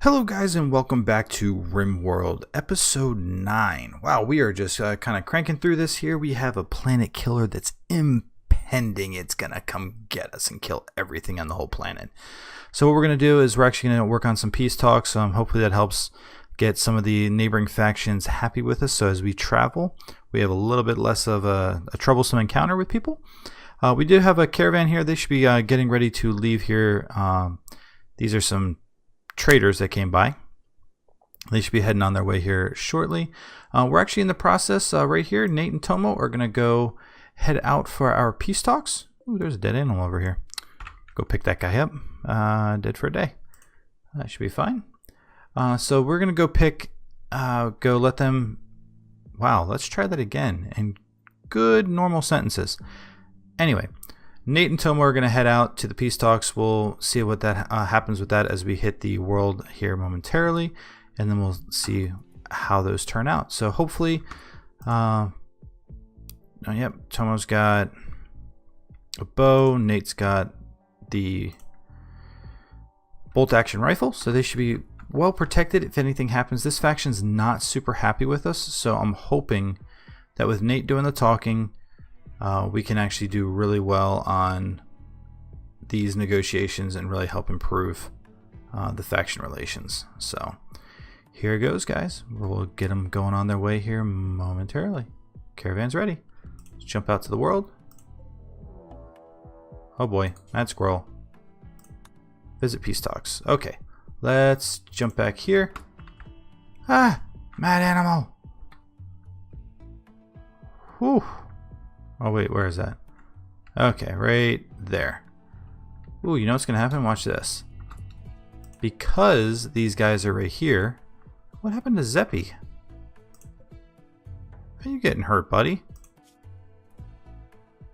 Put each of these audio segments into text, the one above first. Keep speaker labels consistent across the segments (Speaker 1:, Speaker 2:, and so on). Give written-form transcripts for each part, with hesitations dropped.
Speaker 1: Hello guys and welcome back to RimWorld episode 9. Wow, we are just kind of cranking through this here. We have a planet killer that's impending. It's gonna come get us and kill everything on the whole planet. So what we're gonna do is we're actually gonna work on some peace talks. Hopefully that helps get some of the neighboring factions happy with us, so as we travel we have a little bit less of a troublesome encounter with people. We do have a caravan here. They should be getting ready to leave here. These are some traders that came by. They should be heading on their way here shortly. We're actually in the process right here. Nate and Tomo are gonna go head out for our peace talks. Ooh, there's a dead animal over here. Go pick that guy up. Dead for a day. That should be fine. So we're gonna go go let them. Wow, let's try that again in good normal sentences. Anyway, Nate and Tomo are going to head out to the peace talks. We'll see what that happens with that as we hit the world here momentarily, and then we'll see how those turn out. So hopefully, yep, Tomo's got a bow, Nate's got the bolt action rifle, so they should be well protected if anything happens. This faction's not super happy with us, so I'm hoping that with Nate doing the talking, we can actually do really well on these negotiations and really help improve the faction relations. So here goes, guys. We'll get them going on their way here momentarily. Caravan's ready. Let's jump out to the world. Oh boy, mad squirrel. Visit peace talks. Okay, let's jump back here. Ah, mad animal. Whew. Oh wait, where is that? Okay, right there. Ooh, you know what's gonna happen? Watch this. Because these guys are right here, what happened to Zeppy? Are you getting hurt, buddy?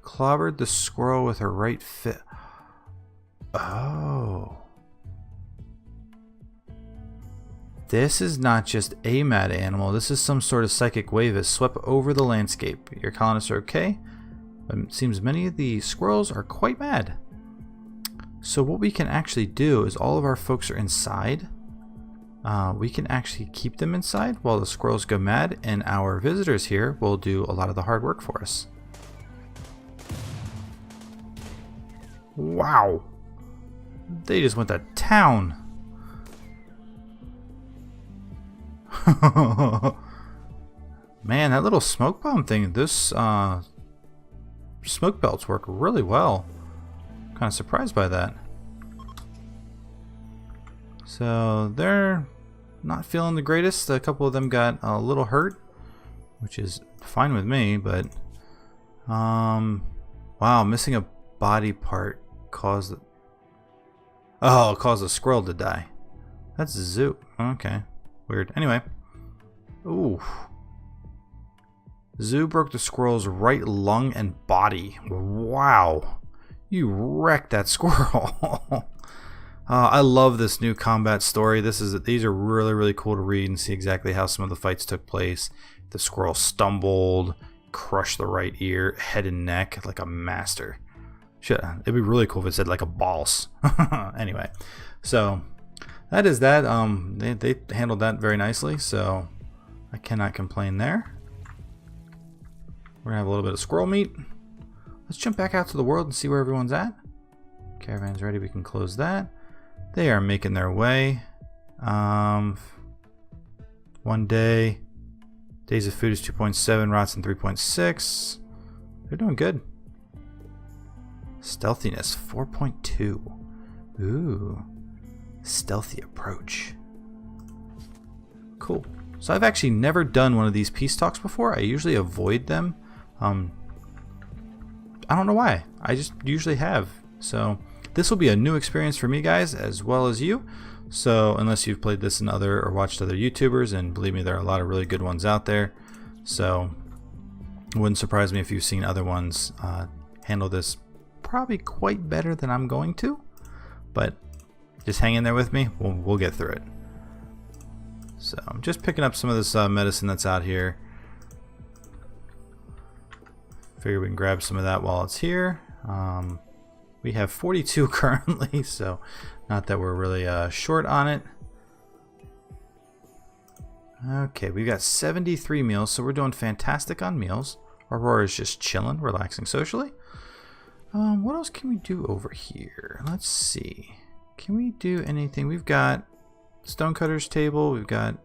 Speaker 1: Clobbered the squirrel with her right foot. Oh. This is not just a mad animal. This is some sort of psychic wave that swept over the landscape. Your colonists are okay, but it seems many of the squirrels are quite mad. So what we can actually do is all of our folks are inside. We can actually keep them inside while the squirrels go mad, and our visitors here will do a lot of the hard work for us. Wow. They just went to town. Man, that little smoke bomb thing, this smoke belts work really well. Kind of surprised by that. So they're not feeling the greatest. A couple of them got a little hurt, which is fine with me, but wow, missing a body part caused caused a squirrel to die. That's zoo. Okay. Weird. Anyway. Ooh. Zoo broke the squirrel's right lung and body. Wow. You wrecked that squirrel. I love this new combat story. These are really cool to read and see exactly how some of the fights took place. The squirrel stumbled, crushed the right ear, head and neck like a master. It'd be really cool if it said like a boss. Anyway, so that is that. They handled that very nicely, so I cannot complain there. We're gonna have a little bit of squirrel meat. Let's jump back out to the world and see where everyone's at. Caravan's ready. We can close that. They are making their way. 1 day. Days of food is 2.7. Rots in 3.6. They're doing good. Stealthiness 4.2. Ooh. Stealthy approach. Cool. So I've actually never done one of these peace talks before. I usually avoid them. I don't know why. I just usually have. So this will be a new experience for me, guys, as well as you. So unless you've played this in other or watched other YouTubers, and believe me, there are a lot of really good ones out there. So it wouldn't surprise me if you've seen other ones handle this probably quite better than I'm going to. But just hang in there with me. We'll get through it. So I'm just picking up some of this medicine that's out here. Figure we can grab some of that while it's here. We have 42 currently, so not that we're really short on it. Okay, we've got 73 meals, so we're doing fantastic on meals. Aurora's just chilling, relaxing socially. What else can we do over here? Let's see. Can we do anything? We've got Stonecutter's table. We've got...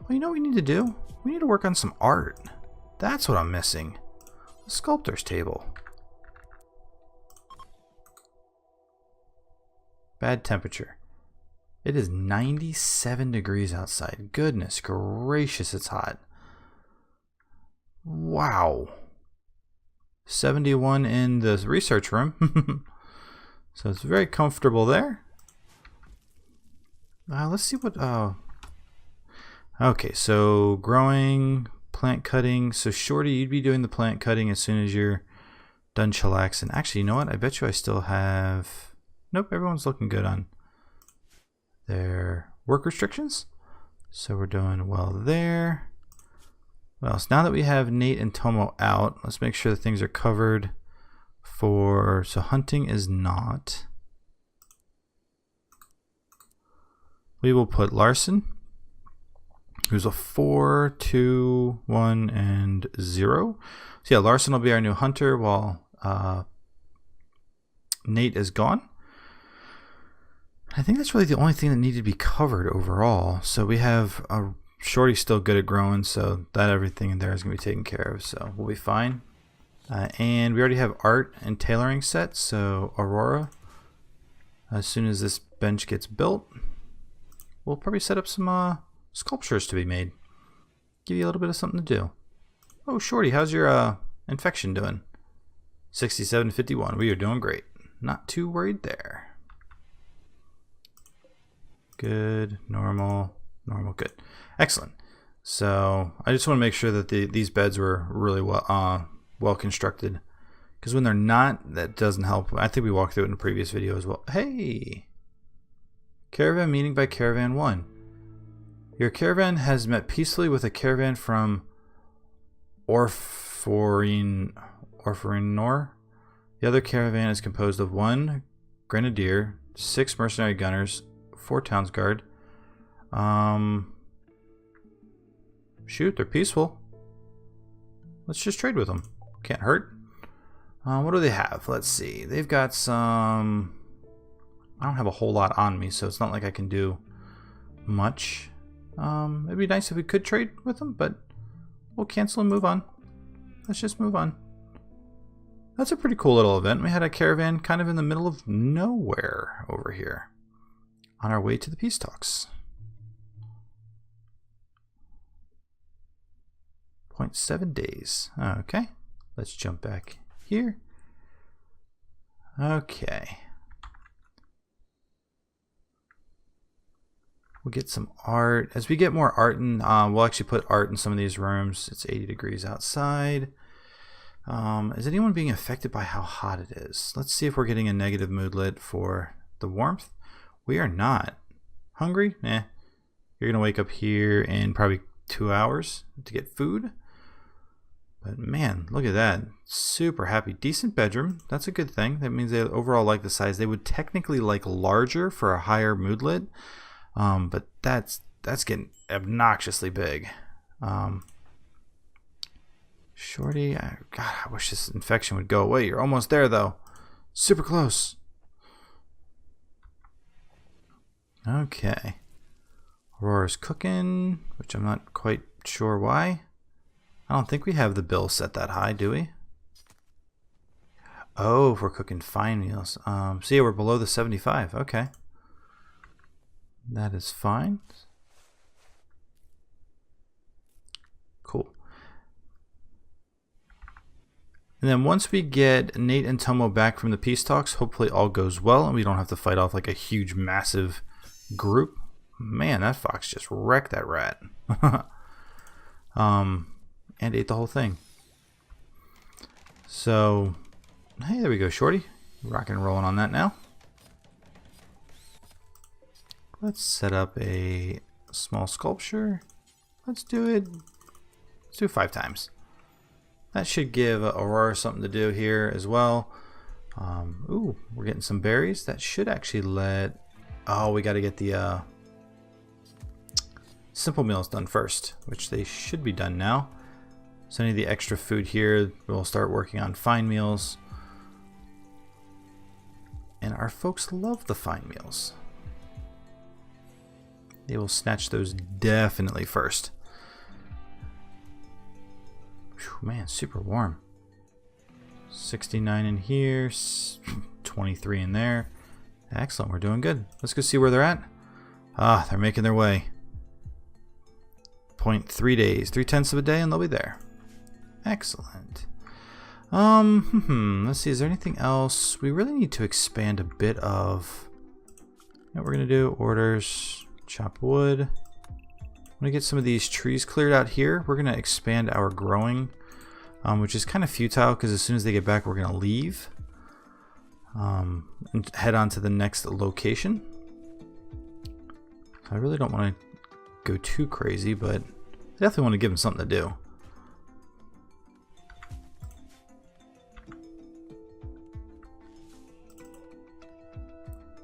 Speaker 1: Well, you know what we need to do? We need to work on some art. That's what I'm missing. The Sculptor's table. Bad temperature. It is 97 degrees outside. Goodness gracious, it's hot. Wow. 71 in the research room. So it's very comfortable there. Let's see what... okay, so growing, plant cutting. So Shorty, you'd be doing the plant cutting as soon as you're done chillaxing. Actually, you know what? I bet you I still have... Nope, everyone's looking good on their work restrictions. So we're doing well there. Well, so now that we have Nate and Tomo out, let's make sure that things are covered for... So hunting is not. We will put Larson, who's a 4, 2, 1, and 0. So yeah, Larson will be our new hunter while Nate is gone. I think that's really the only thing that needed to be covered overall. So we have a Shorty still good at growing, so that everything in there is going to be taken care of. So we'll be fine. And we already have art and tailoring set. So Aurora, as soon as this bench gets built, we'll probably set up some sculptures to be made. Give you a little bit of something to do. Oh, Shorty, how's your infection doing? 6751. We are doing great. Not too worried there. Good, normal, normal, good. Excellent. So I just want to make sure that these beds were really well constructed. Because when they're not, that doesn't help. I think we walked through it in a previous video as well. Hey! Caravan meeting by Caravan 1. Your caravan has met peacefully with a caravan from Orphorinor. The other caravan is composed of 1 grenadier, 6 mercenary gunners, 4 towns guard. Shoot, they're peaceful. Let's just trade with them. Can't hurt. What do they have? Let's see. They've got some... I don't have a whole lot on me, so it's not like I can do much. It'd be nice if we could trade with them, but we'll cancel and move on. Let's just move on. That's a pretty cool little event. We had a caravan kind of in the middle of nowhere over here on our way to the peace talks. 0.7 days. Okay, let's jump back here. Okay. We'll get some art. As we get more art in, we'll actually put art in some of these rooms. It's 80 degrees outside. Is anyone being affected by how hot it is? Let's see if we're getting a negative moodlet for the warmth. We are not. Hungry? Eh. You're going to wake up here in probably 2 hours to get food. But man, look at that. Super happy. Decent bedroom. That's a good thing. That means they overall like the size. They would technically like larger for a higher moodlet. But that's getting obnoxiously big. Shorty, God, I wish this infection would go away. You're almost there, though. Super close. Okay. Aurora's cooking, which I'm not quite sure why. I don't think we have the bill set that high, do we? Oh, if we're cooking fine meals. So yeah, we're below the 75. Okay. That is fine. Cool. And then once we get Nate and Tomo back from the peace talks, hopefully all goes well and we don't have to fight off like a huge, massive group. Man, that fox just wrecked that rat. And ate the whole thing. So, hey, there we go, Shorty. Rocking and rolling on that now. Let's set up a small sculpture. Let's do it. Let's do it 5 times. That should give Aurora something to do here as well. Ooh, we're getting some berries. That should actually let... Oh, we got to get the simple meals done first, which they should be done now. So any of the extra food here, we'll start working on fine meals. And our folks love the fine meals. They will snatch those definitely first. Whew, man, super warm. 69 in here, 23 in there. Excellent, we're doing good. Let's go see where they're at. Ah, they're making their way. 0.3 days, 3/10 of a day, and they'll be there. Excellent. Let's see, is there anything else? We really need to expand a bit of what we're gonna do. Orders, chop wood. I'm gonna get some of these trees cleared out here. We're gonna expand our growing, which is kind of futile because as soon as they get back, we're gonna leave and head on to the next location. I really don't want to go too crazy, but I definitely want to give them something to do.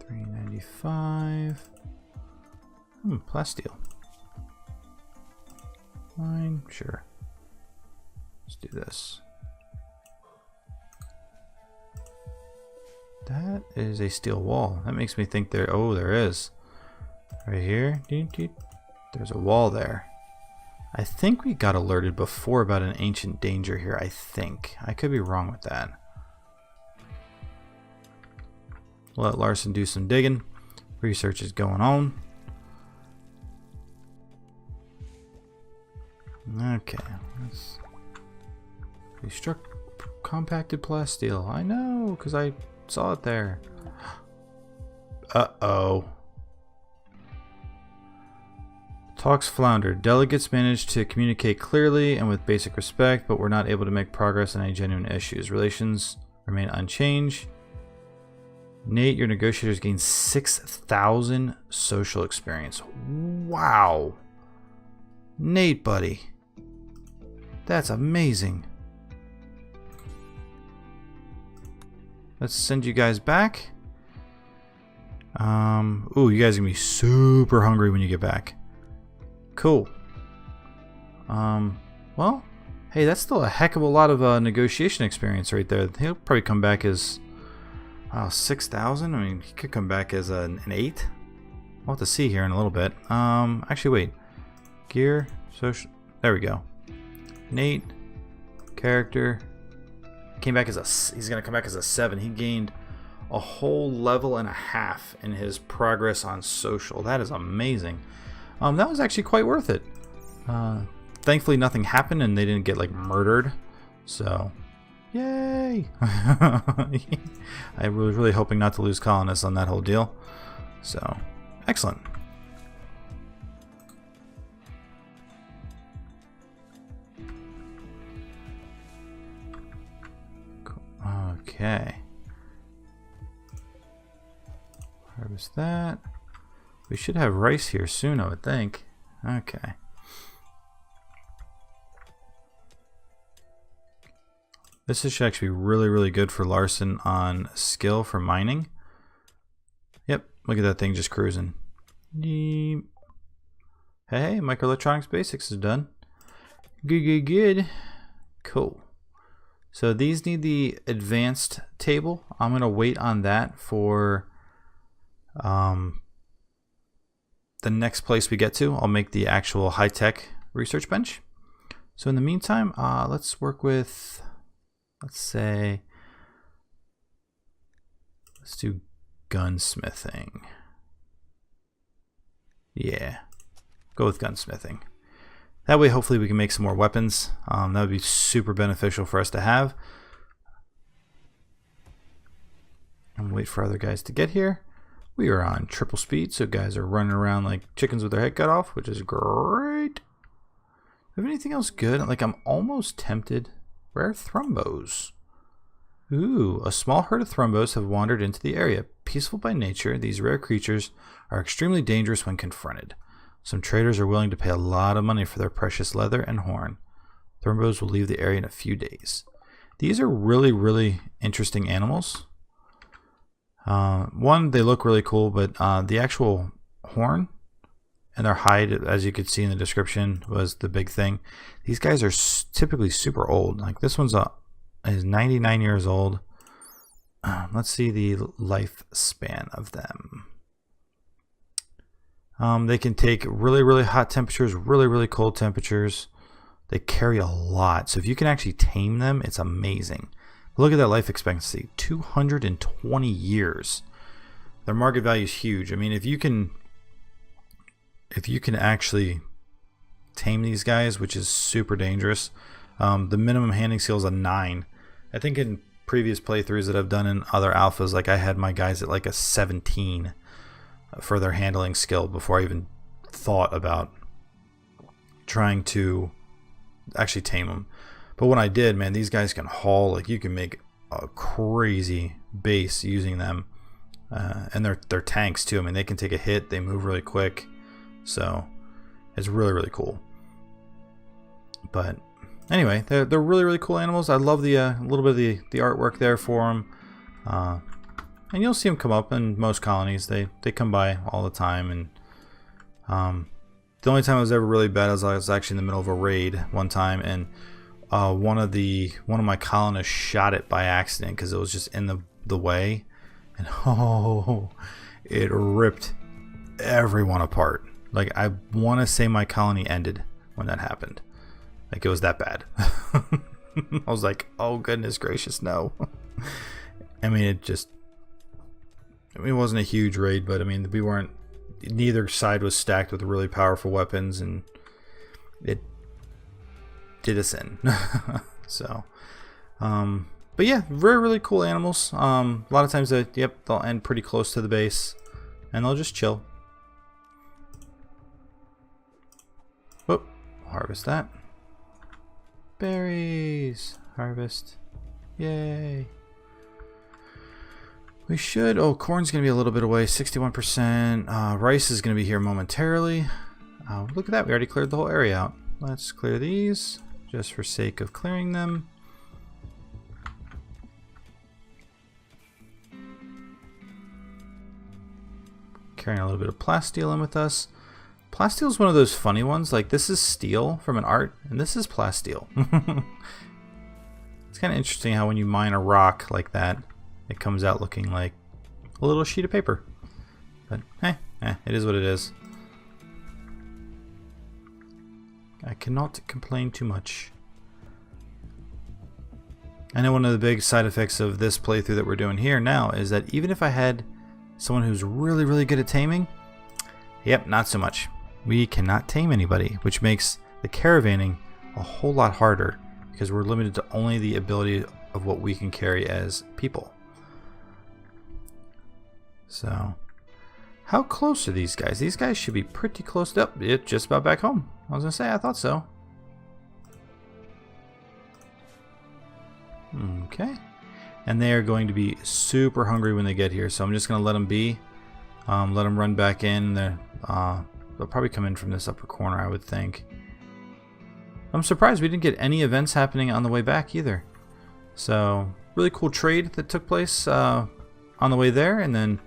Speaker 1: $3.95. Plasteel. Fine, sure. Let's do this. That is a steel wall. That makes me think there. Oh, there is. Right here. There's a wall there. I think we got alerted before about an ancient danger here. I think. I could be wrong with that. Let Larson do some digging. Research is going on. Okay. We struck compacted plasteel. I know, because I saw it there. Uh-oh. Talks floundered. Delegates managed to communicate clearly and with basic respect, but were not able to make progress on any genuine issues. Relations remain unchanged. Nate, your negotiators gained 6,000 social experience. Wow. Nate, buddy. That's amazing. Let's send you guys back. Ooh, you guys are gonna be super hungry when you get back. Cool. Well, hey, that's still a heck of a lot of negotiation experience right there. He'll probably come back as 6,000. I mean, he could come back as an 8. We'll have to see here in a little bit. Actually, wait. Gear, social. There we go. Nate, character. Came back as a. He's gonna come back as a 7. He gained a whole level and a half in his progress on social. That is amazing. That was actually quite worth it. Thankfully, nothing happened and they didn't get like murdered. So, yay! I was really hoping not to lose colonists on that whole deal. So, excellent. Okay. Harvest that. We should have rice here soon, I would think. Okay. This should actually be really, really good for Larson on skill for mining. Yep, look at that thing just cruising. Hey, microelectronics basics is done. Good. Cool. So these need the advanced table. I'm going to wait on that for the next place we get to. I'll make the actual high-tech research bench. So in the meantime, let's work with, let's do gunsmithing. Yeah, go with gunsmithing. That way hopefully we can make some more weapons. That would be super beneficial for us to have. And wait for other guys to get here. We are on triple speed, so guys are running around like chickens with their head cut off, which is great. Do we have anything else good? Like, I'm almost tempted. Rare thrumbos. Ooh, a small herd of thrumbos have wandered into the area. Peaceful by nature, these rare creatures are extremely dangerous when confronted. Some traders are willing to pay a lot of money for their precious leather and horn. Thrumbos will leave the area in a few days. These are really, really interesting animals. One, they look really cool, but the actual horn and their hide, as you could see in the description, was the big thing. These guys are typically super old. Like this one's is 99 years old. Let's see the lifespan of them. They can take really, really hot temperatures, really, really cold temperatures. They carry a lot. So if you can actually tame them, it's amazing. Look at that life expectancy, 220 years. Their market value is huge. I mean, if you can actually tame these guys, which is super dangerous, the minimum handling skill is a 9. I think in previous playthroughs that I've done in other alphas, like I had my guys at like a 17 for their handling skill before I even thought about trying to actually tame them. But when I did, man, these guys can haul. Like you can make a crazy base using them, and they're tanks too. I mean, they can take a hit. They move really quick, so it's really, really cool. But anyway, they're really, really cool animals. I love the little bit of the artwork there for them, and you'll see them come up in most colonies. They come by all the time, and the only time I was ever really bad is I was actually in the middle of a raid one time, and one of my colonists shot it by accident because it was just in the way, and oh, it ripped everyone apart. Like I want to say my colony ended when that happened. Like it was that bad. I was like, oh goodness gracious, no. I mean, it wasn't a huge raid, but I mean, neither side was stacked with really powerful weapons, and it did us in. So, but yeah, very, really cool animals. A lot of times they'll end pretty close to the base, and they'll just chill. Whoop, harvest that. Berries, harvest, yay. We should, corn's gonna be a little bit away, 61%. Rice is gonna be here momentarily. Look at that, we already cleared the whole area out. Let's clear these, just for sake of clearing them. Carrying a little bit of plasteel in with us. Plasteel is one of those funny ones, like this is steel from an art, and this is plasteel. It's kind of interesting how when you mine a rock like that, it comes out looking like a little sheet of paper. But it is what it is. I cannot complain too much. I know one of the big side effects of this playthrough that we're doing here now is that even if I had someone who's really, really good at taming, yep, not so much. We cannot tame anybody, which makes the caravanning a whole lot harder because we're limited to only the ability of what we can carry as people. So, how close are these guys? These guys should be pretty close up. It's just about back home. I was gonna say, I thought so. Okay. And they are going to be super hungry when they get here, so I'm just gonna let them be. Let them run back in. They'll probably come in from this upper corner, I would think. I'm surprised we didn't get any events happening on the way back either. So, really cool trade that took place on the way there, and then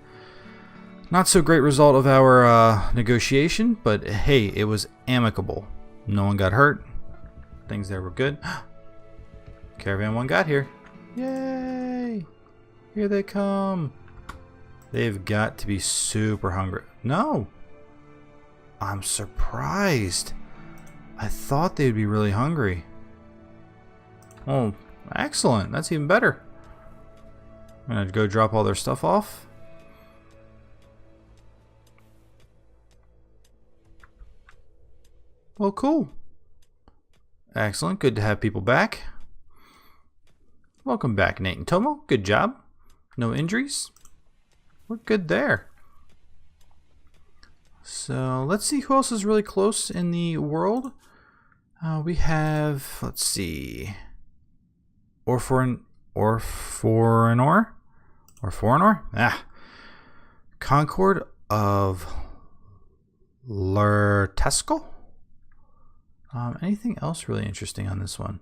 Speaker 1: not so great result of our negotiation, but hey, it was amicable. No one got hurt. Things there were good. Caravan 1 got here. Yay! Here they come. They've got to be super hungry. No! I'm surprised. I thought they'd be really hungry. Oh, excellent. That's even better. I'm gonna go drop all their stuff off. Well, cool. Excellent. Good to have people back. Welcome back, Nate and Tomo. Good job. No injuries. We're good there. So let's see who else is really close in the world. We have, let's see, Foreigner? Concord of Lertesco. Anything else really interesting on this one?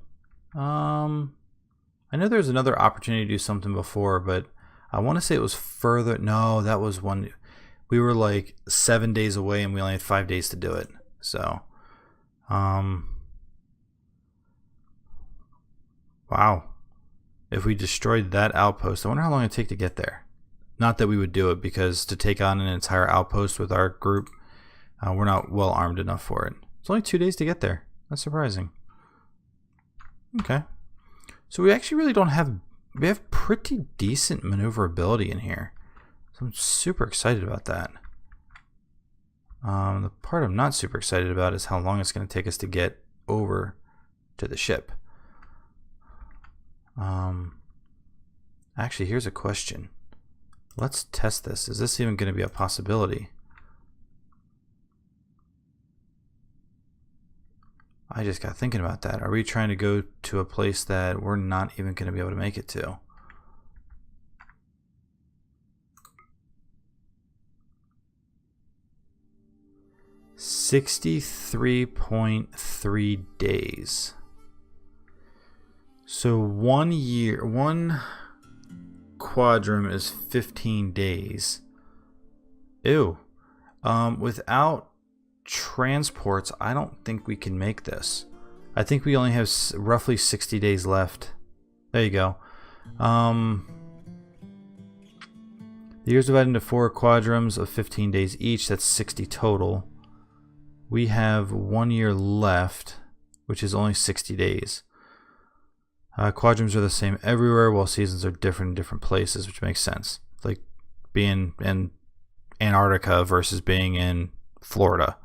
Speaker 1: I know there's another opportunity to do something before, but I want to say it was further. No, that was one. we were like 7 days away and we only had 5 days to do it. So, wow. If we destroyed that outpost, I wonder how long it'd take to get there. Not that we would do it, because to take on an entire outpost with our group, we're not well armed enough for it. It's only 2 days to get there. That's surprising. Okay. So we actually really don't have, we have pretty decent maneuverability in here. So I'm super excited about that. The part I'm not super excited about is how long it's going to take us to get over to the ship. Actually, here's a question. Let's test this. Is this even going to be a possibility? I just got thinking about that. Are we trying to go to a place that we're not even going to be able to make it to? $63.3 days. So 1 year, one quadrum is 15 days. Ew. Without transports, I don't think we can make this. I think we only have roughly 60 days left. There you go. The years divided into 4 quadrums of 15 days each. That's 60 total. We have 1 year left, which is only 60 days. Quadrums are the same everywhere, while seasons are different in different places, which makes sense. Like being in Antarctica versus being in Florida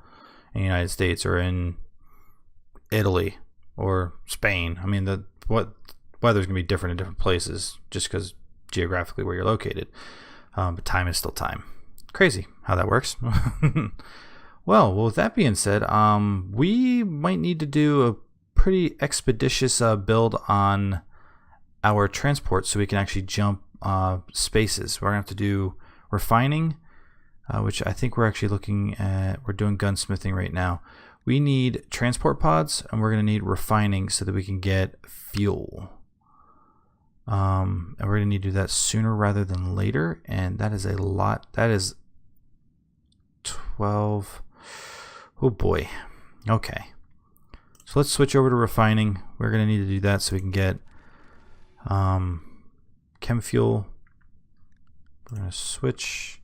Speaker 1: in the United States, or in Italy or Spain. I mean, the weather's gonna be different in different places just because geographically where you're located. But time is still time. Crazy how that works. Well, with that being said, we might need to do a pretty expeditious build on our transport so we can actually jump spaces. We're gonna have to do refining, which I think we're actually looking at. We're doing gunsmithing right now. We need transport pods, and we're gonna need refining so that we can get fuel. And we're gonna need to do that sooner rather than later, and that is a lot. That is 12. Oh boy. Okay. So let's switch over to refining. We're going to need to do that so we can get chem fuel. We're going to switch.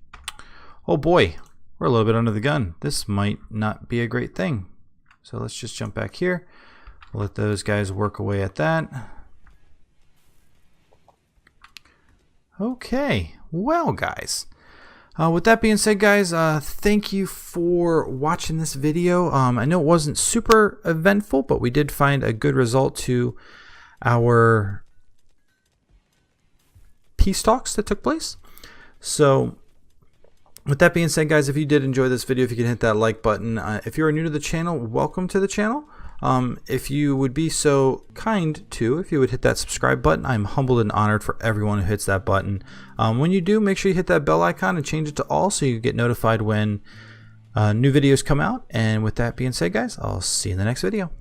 Speaker 1: Oh boy, we're a little bit under the gun. This might not be a great thing. So let's just jump back here. We'll let those guys work away at that. Okay, well guys. With that being said, guys, thank you for watching this video. I know it wasn't super eventful, but we did find a good result to our peace talks that took place. So with that being said, guys, if you did enjoy this video, if you can hit that like button. If you are new to the channel, welcome to the channel. If you would be so kind to, if you would hit that subscribe button, I'm humbled and honored for everyone who hits that button. When you do, make sure you hit that bell icon and change it to all so you get notified when new videos come out. And with that being said, guys, I'll see you in the next video.